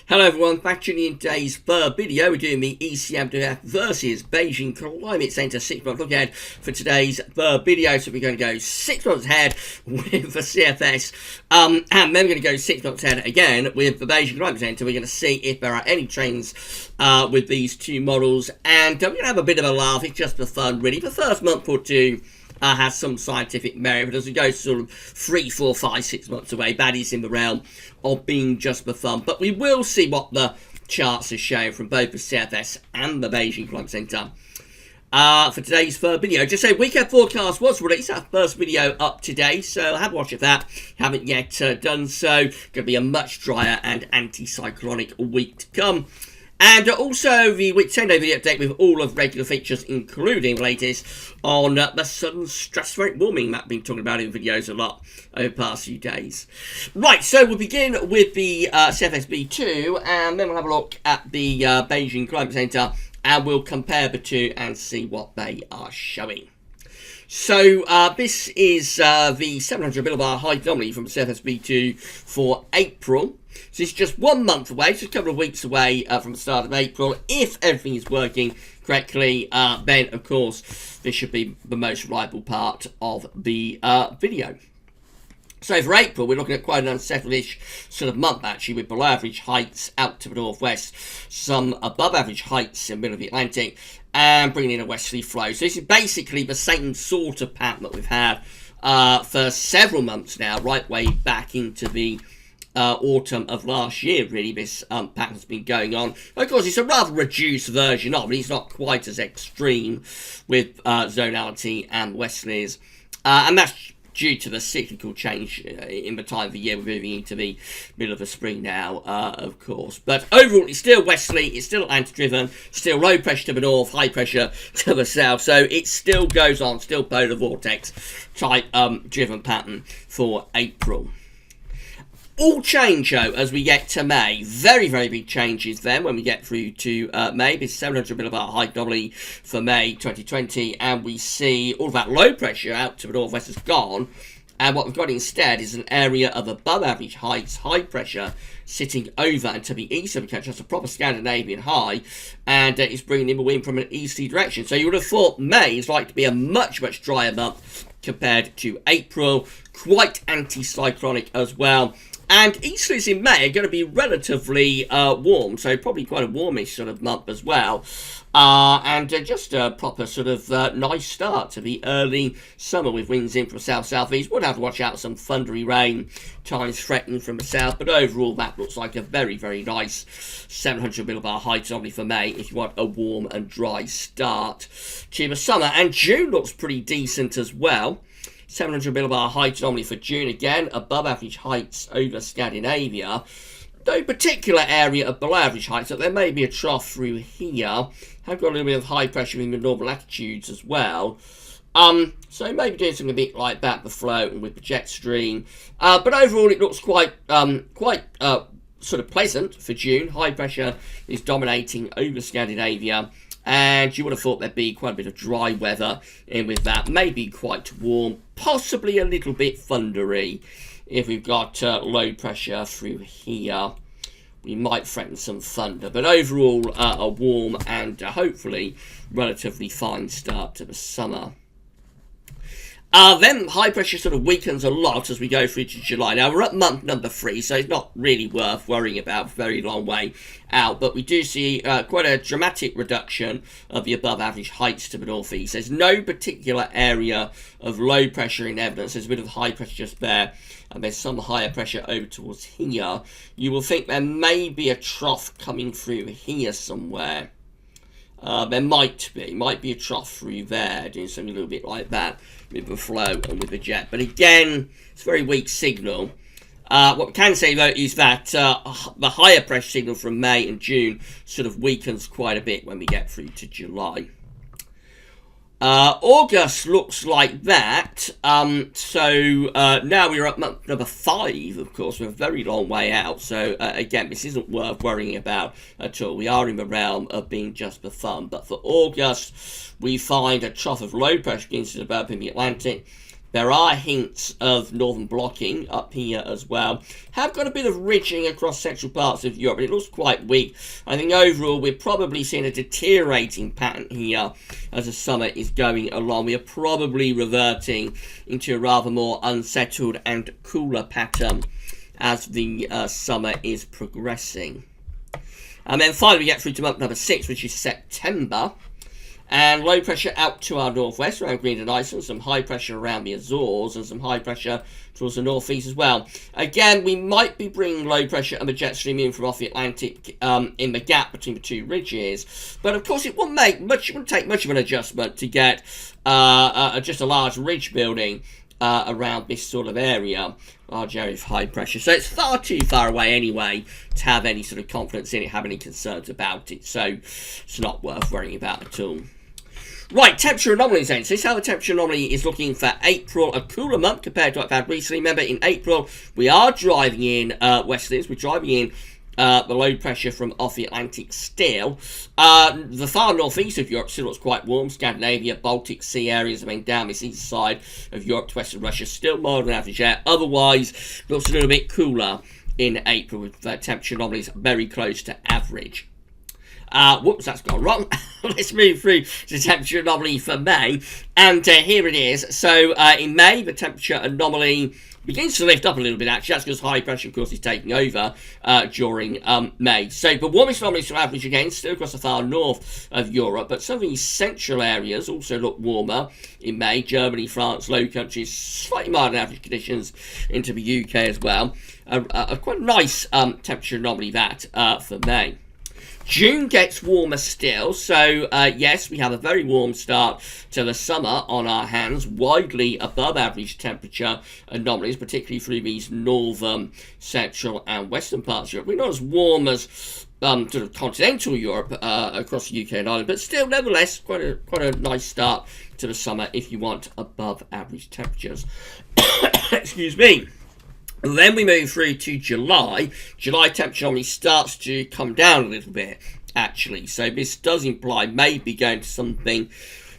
Hello everyone, back tuning in today's third video. We're doing the ECMWF versus Beijing Climate Center 6 month look ahead for today's third video. So we're going to go 6 months ahead with the CFS, and then we're going to go 6 months ahead again with the Beijing Climate Center. We're going to see if there are any trends with these two models, and we're going to have a bit of a laugh. It's just for fun, really. The first month or two has some scientific merit, but as we go sort of 3, 4, 5, 6 months away, that is in the realm of being just for fun. But we will see what the charts are showing from both the CFS and the Beijing Climate Center for today's third video. Just say weekend forecast was released, our first video up today, so have a watch of that. Haven't yet done so. Going to be a much drier and anti-cyclonic week to come. And also the week 10-day video update with all of regular features, including the latest on the sun's stratospheric warming that I've been talking about in videos a lot over the past few days. Right, so we'll begin with the CFSB2, and then we'll have a look at the Beijing Climate Center, and we'll compare the two and see what they are showing. So this is the 700 millibar height anomaly from CFSB2 for April. So it's just 1 month away, just a couple of weeks away from the start of April. If everything is working correctly, then of course this should be the most reliable part of the video. So for April, we're looking at quite an unsettled-ish sort of month, actually, with below average heights out to the northwest, some above average heights in the middle of the Atlantic, and bringing in a westerly flow. So this is basically the same sort of pattern that we've had for several months now, right way back into the autumn of last year, really. This pattern's been going on. Of course, it's a rather reduced version of it. It's not quite as extreme with zonality and westerlies, and that's due to the cyclical change in the time of the year. We're moving into the middle of the spring now, of course. But overall, it's still westerly, it's still Atlantic-driven, still low pressure to the north, high pressure to the south. So it still goes on, still polar vortex type driven pattern for April. All change, though, as we get to May. Very, very big changes then when we get through to May. This 700 millibar height anomaly for May 2020. And we see all of that low pressure out to the northwest has gone. And what we've got instead is an area of above average heights, high pressure, sitting over and to the east. So we catch us a proper Scandinavian high. And it's bringing in the wind from an easterly direction. So you would have thought May is like to be a much, much drier month compared to April. Quite anti-cyclonic as well. And easterlies in May are going to be relatively warm, so probably quite a warmish sort of month as well. And just a proper sort of nice start to the early summer with winds in from south-southeast. Would have to watch out some thundery rain, times threatening from the south, but overall that looks like a very, very nice 700 millibar height only for May if you want a warm and dry start to the summer. And June looks pretty decent as well. 700 millibar height anomaly for June, again, above average heights over Scandinavia. No particular area of below average heights, so there may be a trough through here. Have got a little bit of high pressure in the northern latitudes as well. So maybe doing something a bit like that, the flow and with the jet stream. But overall, it looks quite sort of pleasant for June. High pressure is dominating over Scandinavia. And you would have thought there'd be quite a bit of dry weather in with that. Maybe quite warm, possibly a little bit thundery. If we've got low pressure through here, we might threaten some thunder. But overall, a warm and hopefully relatively fine start to the summer. Then high pressure sort of weakens a lot as we go through to July. Now we're at month number 3, so it's not really worth worrying about, very long way out. But we do see quite a dramatic reduction of the above average heights to the northeast. There's no particular area of low pressure in evidence. There's a bit of high pressure just there, and there's some higher pressure over towards here. You will think there may be a trough coming through here somewhere. There might be a trough through there, doing something a little bit like that with the flow and with the jet. But again, it's a very weak signal. What we can say, though, is that the higher pressure signal from May and June sort of weakens quite a bit when we get through to July. August looks like that. So now we're at month number 5, of course. We're a very long way out. So again, this isn't worth worrying about at all. We are in the realm of being just for fun. But for August, we find a trough of low pressure begins to develop in the Atlantic. There are hints of northern blocking up here as well. Have got a bit of ridging across central parts of Europe, but it looks quite weak. I think overall we're probably seeing a deteriorating pattern here as the summer is going along. We are probably reverting into a rather more unsettled and cooler pattern as the summer is progressing. And then finally we get through to month number 6, which is September. And low pressure out to our northwest around Greenland, Iceland, some high pressure around the Azores, and some high pressure towards the northeast as well. Again, we might be bringing low pressure and the jet stream in from off the Atlantic in the gap between the two ridges. But of course, it wouldn't take much of an adjustment to get just a large ridge building around this sort of area. Large area of high pressure. So it's far too far away anyway to have any sort of confidence in it, have any concerns about it. So it's not worth worrying about at all. Right, temperature anomalies then. So this is how the temperature anomaly is looking for April, a cooler month compared to what I've had recently. Remember, in April, we are driving in westerlies. We're driving in the low pressure from off the Atlantic still. The far northeast of Europe still looks quite warm. Scandinavia, Baltic Sea areas, I mean, down this east side of Europe to western Russia, still milder than average air. Otherwise, looks a little bit cooler in April with temperature anomalies very close to average. Whoops, that's gone wrong. Let's move through to the temperature anomaly for May. And here it is. So in May, the temperature anomaly begins to lift up a little bit, actually. That's because high pressure, of course, is taking over during May. So the warmest anomalies to average again, still across the far north of Europe. But some of these central areas also look warmer in May. Germany, France, Low Countries, slightly milder than average conditions into the UK as well. Quite a nice temperature anomaly that for May. June gets warmer still, so yes, we have a very warm start to the summer on our hands, widely above average temperature anomalies, particularly through these northern, central and western parts of Europe. We're not as warm as sort of continental Europe across the UK and Ireland, but still, nevertheless, quite a nice start to the summer if you want above average temperatures. Excuse me. Then we move through to July. July temperature anomaly starts to come down a little bit, actually. So this does imply maybe going to something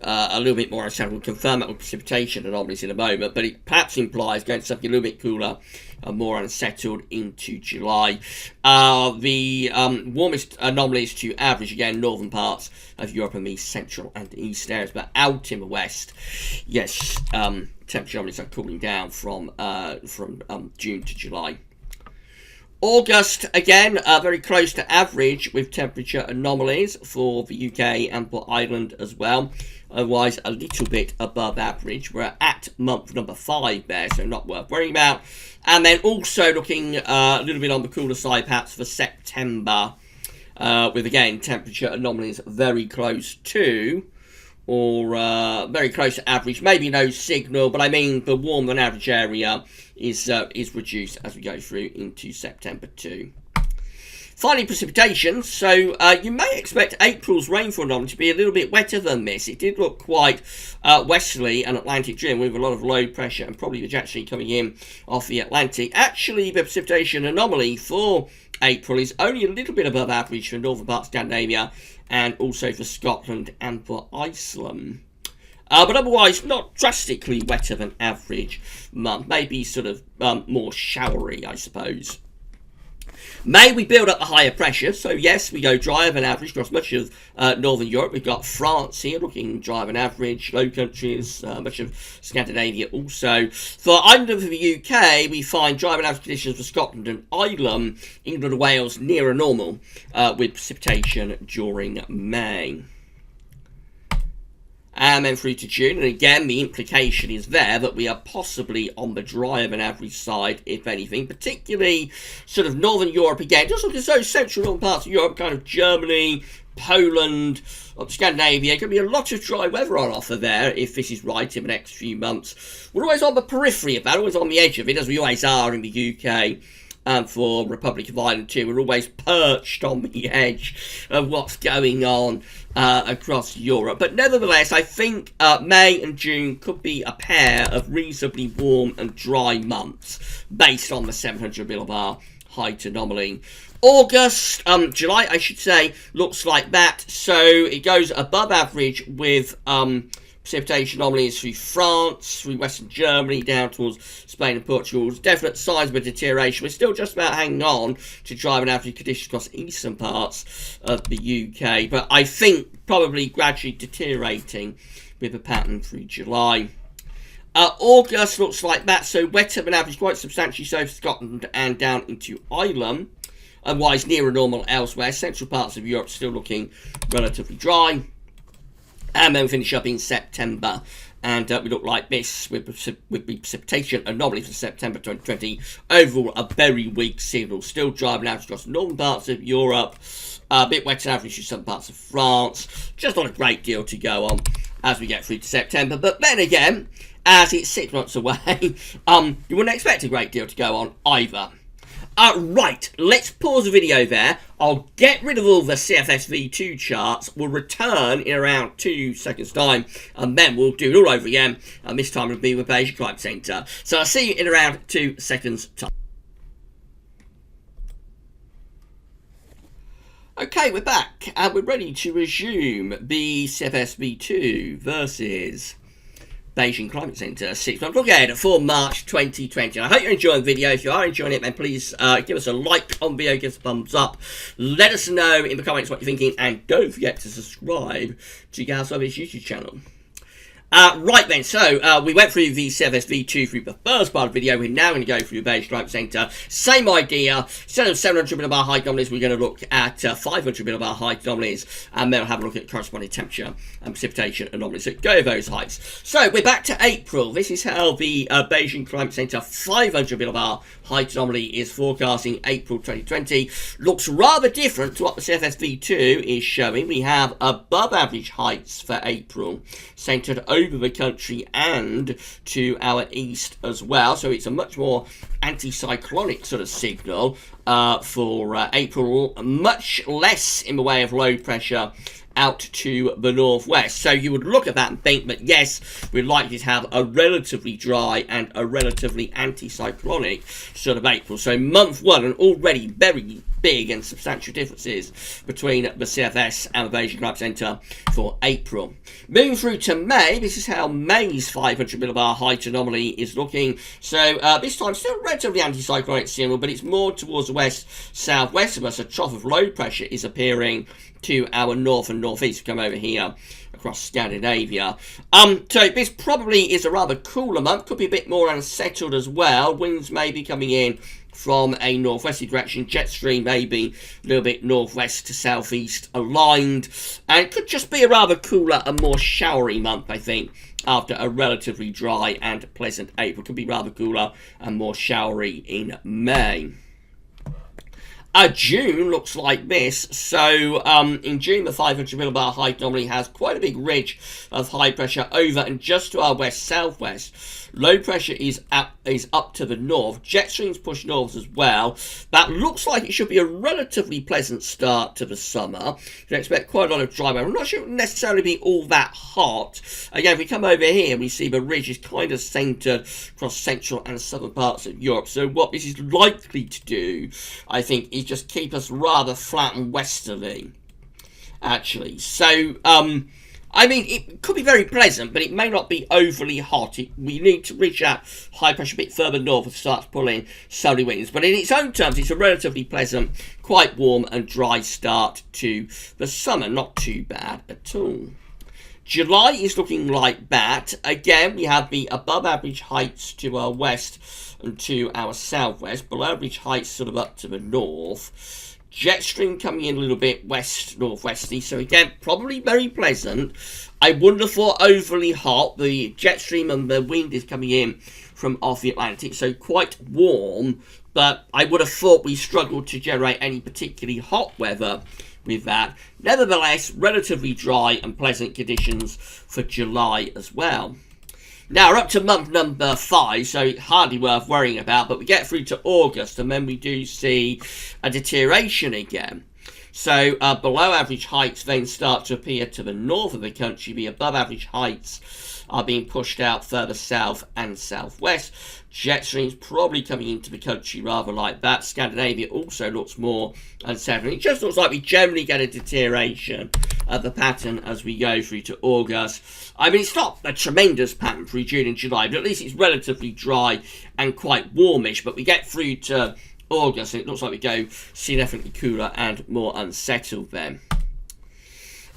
a little bit more unsettled. We'll confirm that with precipitation anomalies in a moment, but it perhaps implies going to something a little bit cooler and more unsettled into July. The warmest anomalies to average, again, northern parts of Europe and the central and east areas, but out in the west, yes, temperature anomalies are cooling down from June to July. August, again, very close to average with temperature anomalies for the UK and for Ireland as well. Otherwise, a little bit above average. We're at month number 5 there, so not worth worrying about. And then also looking a little bit on the cooler side, perhaps for September, with, again, temperature anomalies very close to, or very close to average. Maybe no signal, but I mean the warmer than average area is reduced as we go through into September too. Finally, precipitation. So you may expect April's rainfall anomaly to be a little bit wetter than this. It did look quite westerly and Atlantic driven with a lot of low pressure and probably the jet stream coming in off the Atlantic. Actually, the precipitation anomaly for April is only a little bit above average for northern parts of Scandinavia and also for Scotland and for Iceland. But otherwise, not drastically wetter than average month. Maybe sort of more showery, I suppose. May we build up the higher pressure, so yes, we go drier than average across much of northern Europe. We've got France here looking drier than average, Low Countries, much of Scandinavia also. For Ireland and for the UK, we find drier than average conditions for Scotland and Ireland, England and Wales nearer normal with precipitation during May. And then through to June, and again, the implication is there that we are possibly on the drier than average side, if anything, particularly sort of northern Europe again. Just look at those central northern parts of Europe, kind of Germany, Poland, up to Scandinavia. Going to be a lot of dry weather on offer there, if this is right, in the next few months. We're always on the periphery of that, always on the edge of it, as we always are in the UK. And for Republic of Ireland too, we're always perched on the edge of what's going on across Europe. But nevertheless, I think May and June could be a pair of reasonably warm and dry months based on the 700 millibar height anomaly. August, July, I should say, looks like that. So it goes above average with precipitation anomalies through France, through Western Germany, down towards Spain and Portugal. Definite signs of a deterioration. We're still just about hanging on to dry and average conditions across eastern parts of the UK, but I think probably gradually deteriorating with a pattern through July. August looks like that, so wetter than average, quite substantially so for Scotland and down into Ireland. Otherwise, nearer normal elsewhere. Central parts of Europe still looking relatively dry. And then we finish up in September. And we look like this with the precipitation anomaly for September 2020. Overall, a very weak signal. Still dry and average across northern parts of Europe. A bit wetter than average in some parts of France. Just not a great deal to go on as we get through to September. But then again, as it's 6 months away, you wouldn't expect a great deal to go on either. Right, let's pause the video there. I'll get rid of all the CFS V2 charts. We'll return in around 2 seconds' time, and then we'll do it all over again. And this time it'll be with Beijing Climate Center. So I'll see you in around 2 seconds' time. Okay, we're back, and we're ready to resume the CFS V2 versus Beijing Climate Center 6 month look ahead for March 2020. I hope you're enjoying the video. If you are enjoying it, then please give us a like on the video, give us a thumbs up. Let us know in the comments what you're thinking, and don't forget to subscribe to Gas Service YouTube channel. Right then, so we went through the CFS V2 through the first part of the video. We're now going to go through the Beijing Climate Center. Same idea. Instead of 700 millibar height anomalies, we're going to look at 500 millibar height anomalies, and then we'll have a look at corresponding temperature and precipitation anomalies. So go over those heights. So we're back to April. This is how the Beijing Climate Center 500 millibar height anomaly is forecasting April 2020. Looks rather different to what the CFS V2 is showing. We have above average heights for April, centered over the country and to our east as well. So it's a much more anticyclonic sort of signal for April. Much less in the way of low pressure out to the northwest. So you would look at that and think that yes, we're likely to have a relatively dry and a relatively anticyclonic sort of April. So month one, and already very big and substantial differences between the CFS and the Beijing Climate Center for April. Moving through to May, this is how May's 500 millibar height anomaly is looking. So this time still relatively anticyclonic signal, but it's more towards the west-southwest of us. A trough of low pressure is appearing to our north and northeast. Come over here across Scandinavia. So this probably is a rather cooler month. Could be a bit more unsettled as well. Winds may be coming in from a northwesterly direction. Jet stream maybe a little bit northwest to southeast aligned. And it could just be a rather cooler and more showery month, I think, after a relatively dry and pleasant April. Could be rather cooler and more showery in May. June looks like this. So in June, the 500 millibar height anomaly has quite a big ridge of high pressure over and just to our west-southwest. Low pressure is up to the north. Jet streams push north as well. That looks like it should be a relatively pleasant start to the summer. You can expect quite a lot of dry weather. I'm not sure it will necessarily be all that hot. Again, if we come over here, we see the ridge is kind of centered across central and southern parts of Europe. So what this is likely to do, I think, is just keep us rather flat and westerly, actually. So, I mean, it could be very pleasant, but it may not be overly hot. We need to reach that high pressure a bit further north and start pulling southerly winds. But in its own terms, it's a relatively pleasant, quite warm and dry start to the summer. Not too bad at all. July is looking like that. Again, we have the above average heights to our west and to our southwest. Below average heights sort of up to the north. Jet stream coming in a little bit west-northwesterly, so again, probably very pleasant. I wouldn't have thought overly hot. The jet stream and the wind is coming in from off the Atlantic, so quite warm, but I would have thought we struggled to generate any particularly hot weather with that. Nevertheless, relatively dry and pleasant conditions for July as well. Now, we're up to month number 5, so hardly worth worrying about, but we get through to August, and then we do see a deterioration again. So, below average heights then start to appear to the north of the country. The above average heights are being pushed out further south and southwest. Jet streams probably coming into the country rather like that. Scandinavia also looks more unsettling. It just looks like we generally get a deterioration the pattern as we go through to August. I mean, it's not a tremendous pattern through June and July, but at least it's relatively dry and quite warmish. But we get through to August, and it looks like we go significantly cooler and more unsettled then.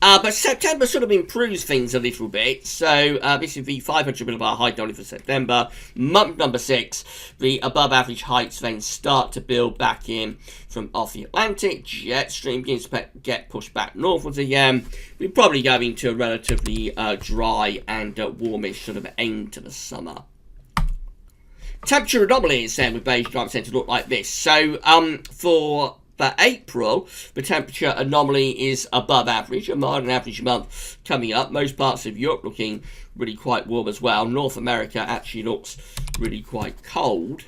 But September sort of improves things a little bit. So this is the 500 millibar height only for September. Month number 6, the above average heights then start to build back in from off the Atlantic. Jet stream begins to get pushed back northwards again. We're probably going to a relatively dry and warmish sort of end to the summer. Temperature anomalies then with Beijing Climate Center look like this. So for April, the temperature anomaly is above average, a mild and average month coming up. Most parts of Europe looking really quite warm as well. North America actually looks really quite cold.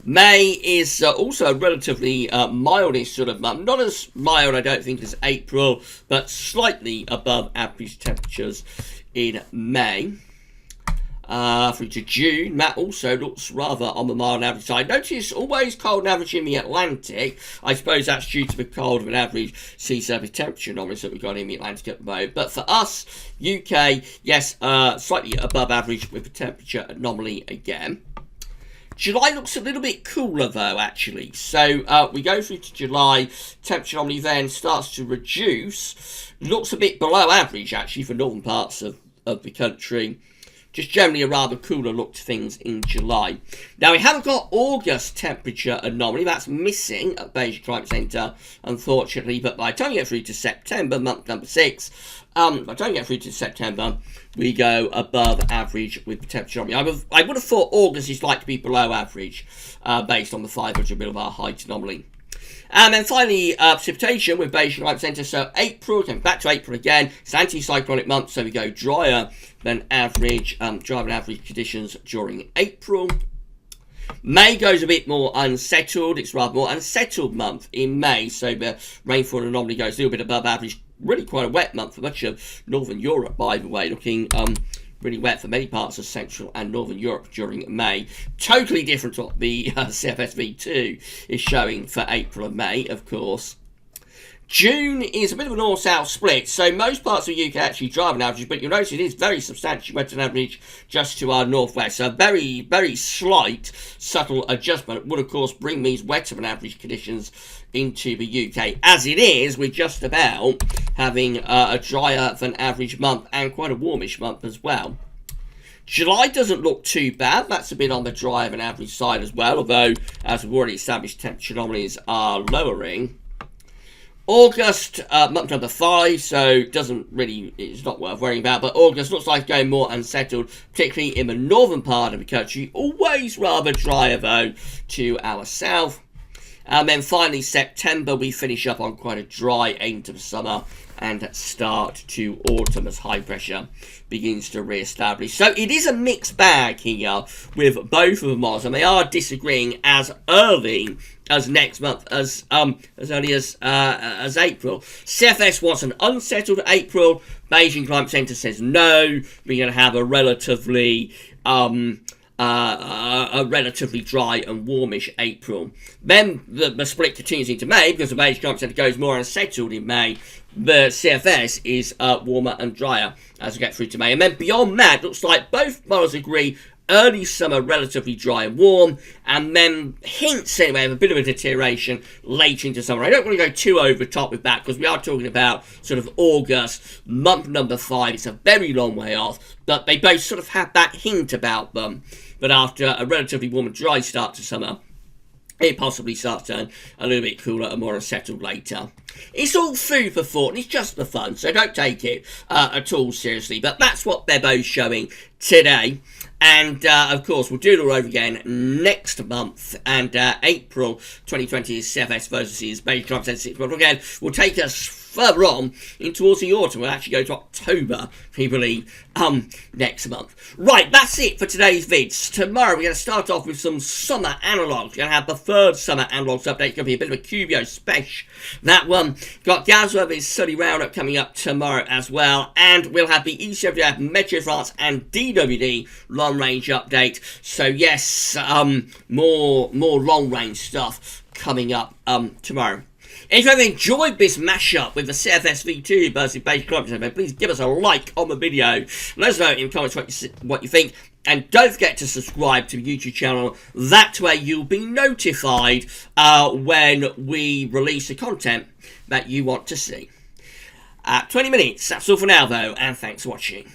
May is also a relatively mildish sort of month. Not as mild, I don't think, as April, but slightly above average temperatures in May. Through to June, that also looks rather on the mild and average side. Notice always cold and average in the Atlantic. I suppose that's due to the cold of an average sea surface temperature anomalies that we've got in the Atlantic at the moment. But for us, UK, yes, slightly above average with the temperature anomaly again. July looks a little bit cooler though, actually. So we go through to July, temperature anomaly then starts to reduce. Looks a bit below average, actually, for northern parts of the country. Just generally a rather cooler look to things in July. Now, we haven't got August temperature anomaly. That's missing at Beijing Climate Center, unfortunately. But by the time you get through to September, month number 6, by the time you get through to September, we go above average with the temperature anomaly. I would have thought August is likely to be below average based on the 500 millibar height anomaly. And then finally, precipitation with Beijing Climate Center. So April, going back to April again, it's anti-cyclonic month, so we go drier than average, conditions during April. May goes a bit more unsettled. It's rather more unsettled month in May, so the rainfall anomaly goes a little bit above average. Really quite a wet month for much of Northern Europe, by the way, looking really wet for many parts of Central and Northern Europe during May. Totally different to what the CFS V2 is showing for April and May, of course. June is a bit of a north-south split, so most parts of the UK actually drive an average, but you'll notice it is very substantially wetter than average just to our northwest. So a very, very slight, subtle adjustment would, of course, bring these wetter than average conditions into the UK. As it is, we're just about having a drier than average month and quite a warmish month as well. July doesn't look too bad. That's a bit on the drier than average side as well, although, as we've already established, temperature anomalies are lowering. August, month number 5, so it's not worth worrying about, but August looks like going more unsettled, particularly in the northern part of the country. Always rather drier, though, to our south. And then finally, September, we finish up on quite a dry end to the summer and start to autumn as high pressure begins to re-establish. So it is a mixed bag here with both of the models, and they are disagreeing as early as next month, as early as April. CFS wants an unsettled April. Beijing Climate Center says no. We're going to have a relatively dry and warmish April. Then the split continues into May because the Beijing Climate Center goes more unsettled in May. The CFS is warmer and drier as we get through to May. And then beyond that, looks like both models agree early summer relatively dry and warm, and then hints anyway of a bit of a deterioration late into summer. I don't want to go too over the top with that because we are talking about sort of August, month number 5. It's a very long way off, but they both sort of have that hint about them. But after a relatively warm and dry start to summer, it possibly starts to turn a little bit cooler and more unsettled later. It's all food for thought, and it's just for fun, so don't take it at all seriously. But that's what they're both showing today. And, of course, we'll do it all over again next month. And April 2020 is CFS versus Beijing Climate Center 6 month. Again, will take us further on in towards the autumn. We'll actually go to October, we believe, next month. Right, that's it for today's vids. Tomorrow we're going to start off with some summer analogues. We're going to have the third summer analogues update. It's going to be a bit of a QBO special. That one. Got Gazwerthy's Sunny Roundup coming up tomorrow as well. And we'll have the ECWF, Meteo France and DWD long range update. So yes, more long range stuff coming up tomorrow. If you have enjoyed this mashup with the CFS V2 versus Beijing Climate Center, please give us a like on the video. Let us know in the comments what you think. And don't forget to subscribe to the YouTube channel. That way you'll be notified when we release the content that you want to see. 20 minutes. That's all for now, though, and thanks for watching.